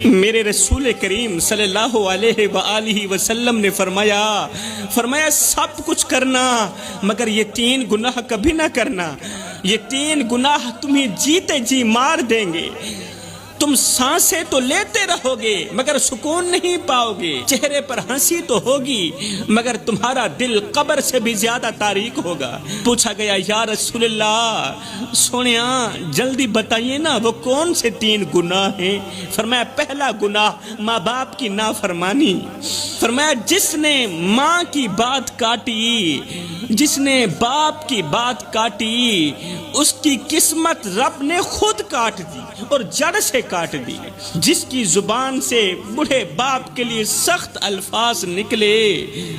میرے رسول کریم صلی اللہ علیہ وآلہ وسلم نے فرمایا سب کچھ کرنا مگر یہ 3 گناہ کبھی نہ کرنا۔ یہ 3 گناہ تمہیں جیتے جی مار دیں گے۔ تم سانسیں تو لیتے رہو گے مگر سکون نہیں پاؤ گے، چہرے پر ہنسی تو ہوگی مگر تمہارا دل قبر سے بھی زیادہ تاریک ہوگا۔ پوچھا گیا یا رسول اللہ سونیا جلدی بتائیے نا وہ کون سے 3 گناہ ہیں؟ فرمایا پہلا گناہ ماں باپ کی نافرمانی۔ فرمایا جس نے ماں کی بات کاٹی، جس نے باپ کی بات کاٹی، اس کی قسمت رب نے خود کاٹ دی اور جڑ سے کاٹ دی۔ جس کی زبان سے بوڑھے باپ کے لیے سخت الفاظ نکلے،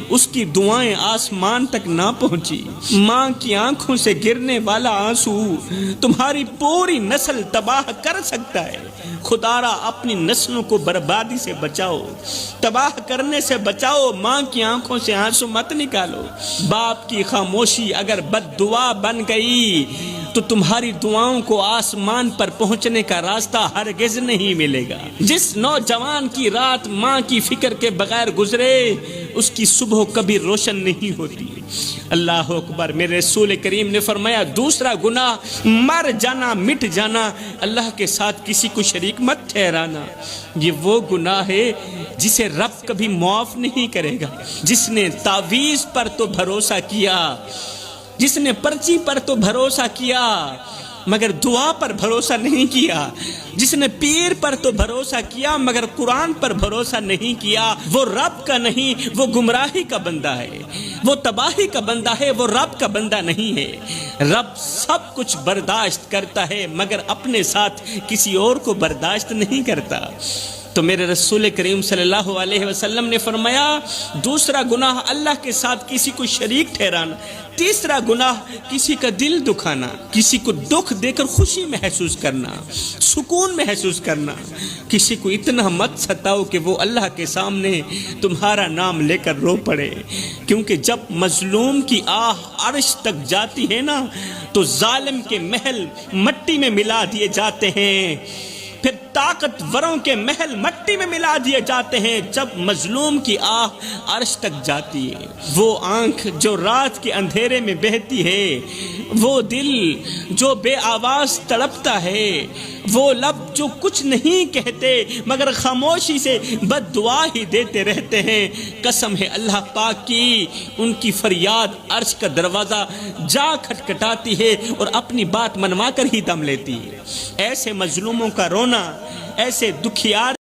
اس کی دعائیں آسمان تک نہ پہنچی۔ ماں کی آنکھوں سے گرنے والا آنسو تمہاری پوری نسل تباہ کر سکتا ہے۔ خدا را اپنی نسلوں کو بربادی سے بچاؤ، تباہ کرنے سے بچاؤ۔ ماں کی آنکھوں سے آنسو مت نکالو۔ باپ کی خاموشی اگر بد دعا بن گئی تو تمہاری دعاؤں کو آسمان پر پہنچنے کا راستہ ہرگز نہیں ملے گا۔ جس نوجوان کی رات ماں کی فکر کے بغیر گزرے، اس کی صبح کبھی روشن نہیں ہوتی۔ اللہ اکبر۔ میرے رسول کریم نے فرمایا دوسرا گناہ مر جانا، مٹ جانا، اللہ کے ساتھ کسی کو شریک مت ٹھہرانا۔ یہ وہ گناہ ہے جسے رب کبھی معاف نہیں کرے گا۔ جس نے تعویذ پر تو بھروسہ کیا، جس نے پرچی پر تو بھروسہ کیا مگر دعا پر بھروسہ نہیں کیا، جس نے پیر پر تو بھروسہ کیا مگر قرآن پر بھروسہ نہیں کیا، وہ رب کا نہیں، وہ گمراہی کا بندہ ہے، وہ تباہی کا بندہ ہے، وہ رب کا بندہ نہیں ہے۔ رب سب کچھ برداشت کرتا ہے مگر اپنے ساتھ کسی اور کو برداشت نہیں کرتا۔ تو میرے رسول کریم صلی اللہ علیہ وسلم نے فرمایا دوسرا گناہ اللہ کے ساتھ کسی کو شریک ٹھہرانا۔ تیسرا گناہ کسی کا دل دکھانا، کسی کو دکھ دے کر خوشی محسوس کرنا، سکون محسوس کرنا۔ کسی کو اتنا مت ستاؤ کہ وہ اللہ کے سامنے تمہارا نام لے کر رو پڑے، کیونکہ جب مظلوم کی آہ عرش تک جاتی ہے نا تو ظالم کے محل مٹی میں ملا دیے جاتے ہیں، پھر طاقتوروں کے محل مٹی میں ملا دیے جاتے ہیں۔ جب مظلوم کی آہ عرش تک جاتی ہے، وہ آنکھ جو رات کے اندھیرے میں بہتی ہے، وہ دل جو بے آواز تڑپتا ہے، وہ لب جو کچھ نہیں کہتے مگر خاموشی سے بد دعا ہی دیتے رہتے ہیں، قسم ہے اللہ پاک کی ان کی فریاد عرش کا دروازہ جا کھٹکھٹاتی ہے اور اپنی بات منوا کر ہی دم لیتی ہے۔ ایسے مظلوموں کا رونا، ایسے دکھیار